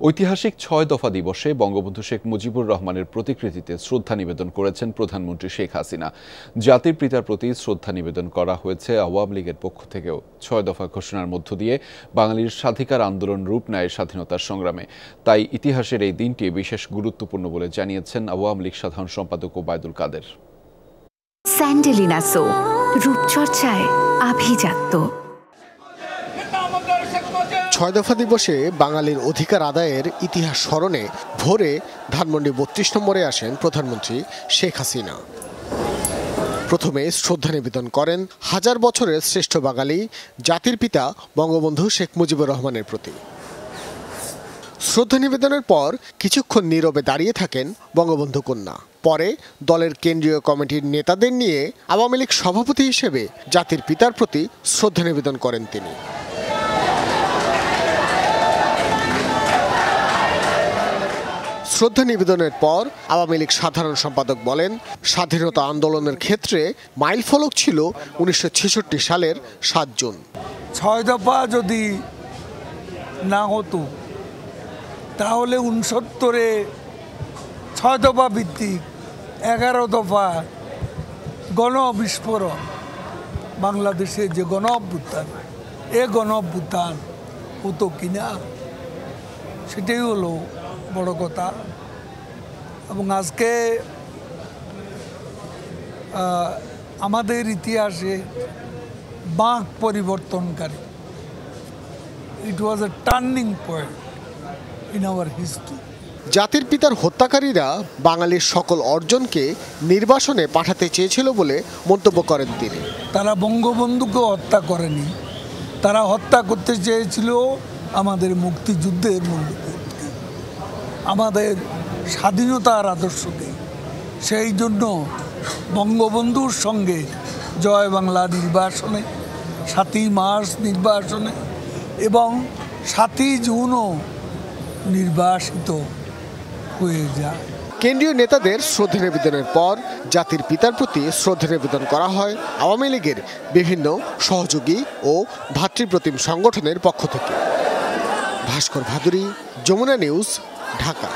ঐতিহাসিক ৬ দফা দিবসে বঙ্গবন্ধু শেখ মুজিবুর রহমানের প্রতিকৃতিতে শ্রদ্ধা নিবেদন করেছেন প্রধানমন্ত্রী শেখ হাসিনা। জাতির পিতার প্রতি শ্রদ্ধা নিবেদন করা হয়েছে আওয়ামী লীগের পক্ষ থেকেও। ৬ দফা ঘোষণার মধ্য দিয়ে বাঙালির স্বাধিকার আন্দোলন রূপ নেয় স্বাধীনতার সংগ্রামে। তাই ইতিহাসের এই দিনটি বিশেষ গুরুত্বপূর্ণ বলে জানিয়েছেন আওয়ামী লীগ সাধারণ সম্পাদক ওবায়দুল কাদের। স্যান্ডেলিনা সো, রূপচর্চায় আভিজাত্য। ৬ দফা দিবসে বাঙালির অধিকার আদায়ের ইতিহাস স্মরণে ভোরে ধানমন্ডি ৩২ নম্বরে আসেন প্রধানমন্ত্রী শেখ হাসিনা। প্রথমে শ্রদ্ধা নিবেদন করেন হাজার বছরের শ্রেষ্ঠ বাঙালি জাতির পিতা বঙ্গবন্ধু শেখ মুজিবুর রহমানের প্রতি। শ্রদ্ধা নিবেদনের পর কিছুক্ষণ নীরবে দাঁড়িয়ে থাকেন বঙ্গবন্ধু কন্যা। পরে দলের কেন্দ্রীয় কমিটির নেতাদের নিয়ে আওয়ামী লীগ সভাপতি হিসেবে জাতির পিতার প্রতি শ্রদ্ধা নিবেদন করেন তিনি। শ্রদ্ধা নিবেদনের পর আওয়ামী লীগ সাধারণ সম্পাদক বলেন, স্বাধীনতা আন্দোলনের ক্ষেত্রে মাইলফলক ছিল ১৯৬৬ সালের ৭ জুন। ৬ দফা যদি না হতো তাহলে ৬৯-এ ৬ দফা ভিত্তিক ১১ দফা গণবিস্ফোরণ, বাংলাদেশে যে গণ অভ্যুত্থান, এ গণ অভ্যুত্থান হতো কিনা সেটাই হলো বড় কথা। এবং আজকে আমাদের ইতিহাসে বাঁক পরিবর্তনকারী, it was a turning point in our history. জাতির পিতার হত্যাকারীরা বাঙালির সকল অর্জনকে নির্বাসনে পাঠাতে চেয়েছিল বলে মন্তব্য করেন তিনি। তারা বঙ্গবন্ধুকে হত্যা করেনি, তারা হত্যা করতে চেয়েছিল আমাদের মুক্তিযুদ্ধের মূল্যবোধকে, আমাদের স্বাধীনতার আদর্শকে। সেই জন্য বঙ্গবন্ধুর সঙ্গে জয় বাংলা নির্বাসনে, ৭ই মার্চ নির্বাসনে এবং ৭ই জুনও নির্বাসিত হয়ে যায়। কেন্দ্রীয় নেতাদের শ্রদ্ধা নিবেদনের পর জাতির পিতার প্রতি শ্রদ্ধা নিবেদন করা হয় আওয়ামী লীগের বিভিন্ন সহযোগী ও ভাতৃপ্রতিম সংগঠনের পক্ষ থেকে। ভাস্কর ভাদুরী, যমুনা নিউজ, ঢাকা।